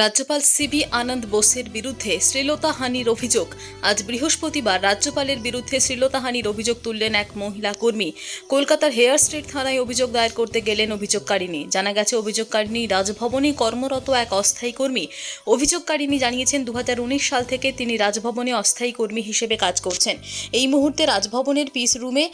রাজ্যপাল সিবি আনন্দ বোসের বিরুদ্ধে শ্লীলতাহানির অভিযোগ। আজ বৃহস্পতিবার রাজ্যপালের বিরুদ্ধে শ্লীলতাহানির অভিযোগ তুললেন এক মহিলা কর্মী। কলকাতার হেয়ার স্ট্রিট থানায় অভিযোগ দায়ের করতে গেলেন অভিযোগকারিনী। জানা গেছে, অভিযোগকারিনী রাজভবনে কর্মরত এক অস্থায়ী কর্মী। অভিযোগকারিনী জানিয়েছেন, 2019 সাল থেকে তিনি রাজভবনে অস্থায়ী কর্মী হিসেবে কাজ করছেন। এই মুহূর্তে রাজভবনের পিস রুমে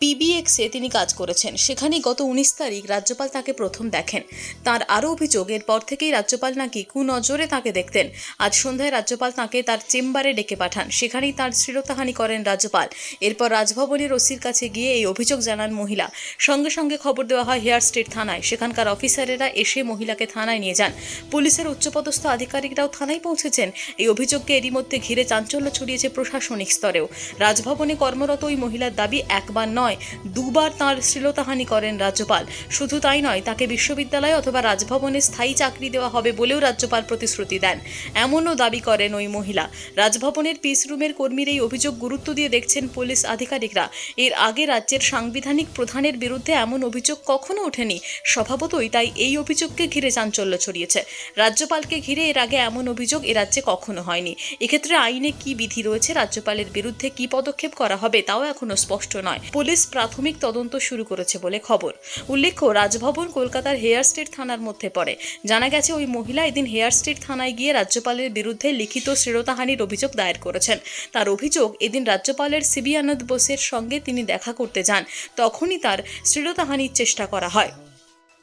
PBX-এ তিনি কাজ করেছেন। সেখানেই গত 19 তারিখ রাজ্যপাল তাকে প্রথম দেখেন। তার আরও অভিযোগ, এরপর থেকেই রাজ্যপাল নাকি কুনজরে তাকে দেখতেন। আজ সন্ধ্যায় রাজ্যপাল তাকে তার চেম্বারে ডেকে পাঠান। সেখানেই তার শ্লীলতাহানি করেন রাজ্যপাল। এরপর রাজভবনের ওসির কাছে গিয়ে এই অভিযোগ জানান মহিলা। সঙ্গে সঙ্গে খবর দেওয়া হয় হেয়ার স্ট্রিট থানায়। সেখানকার অফিসারেরা এসে মহিলাকে থানায় নিয়ে যান। পুলিশের উচ্চপদস্থ আধিকারিকরাও থানায় পৌঁছেছেন। এই অভিযোগকে এরই মধ্যে ঘিরে চাঞ্চল্য ছড়িয়েছে প্রশাসনিক স্তরেও। রাজভবনে কর্মরত ওই মহিলার দাবি, একবার নয়, দুবার তাঁর শ্লীলতাহানি করেন রাজ্যপাল। শুধু তাই নয়, তাকে বিশ্ববিদ্যালয় অথবা রাজভবনে স্থায়ী চাকরি দেওয়া হবে বলেও রাজ্যপাল প্রতিশ্রুতি দেন, এমনও দাবি করেন ওই মহিলা। রাজভবনের পিস রুমের কর্মীর এই অভিযোগ গুরুত্ব দিয়ে দেখছেন পুলিশ আধিকারিকরা। এর আগে রাজ্যের সাংবিধানিক প্রধানের বিরুদ্ধে এমন অভিযোগ কখনো ওঠেনি। স্বভাবতই তাই এই অভিযোগকে ঘিরে চাঞ্চল্য ছড়িয়েছে। রাজ্যপালকে ঘিরে এর আগে এমন অভিযোগ এ রাজ্যে কখনো হয়নি। এক্ষেত্রে আইনে কি বিধি রয়েছে, রাজ্যপালের বিরুদ্ধে কি পদক্ষেপ করা হবে, তাও এখনো স্পষ্ট নয়। পুলিশ প্রাথমিক তদন্ত শুরু করেছে বলে খবর। উল্লেখ্য, রাজভবন কলকাতার হেয়ার স্ট্রিট থানার মধ্যে পড়ে। জানা গেছে, ওই মহিলা এদিন হেয়ার স্ট্রিট থানায় গিয়ে রাজ্যপালের বিরুদ্ধে লিখিত শ্লীলতাহানির অভিযোগ দায়ের করেছেন। তার অভিযোগ, এদিন রাজ্যপালের সিবি আনন্দ বোসের সঙ্গে তিনি দেখা করতে যান। তখনই তার শ্লীলতাহানির চেষ্টা করা হয়।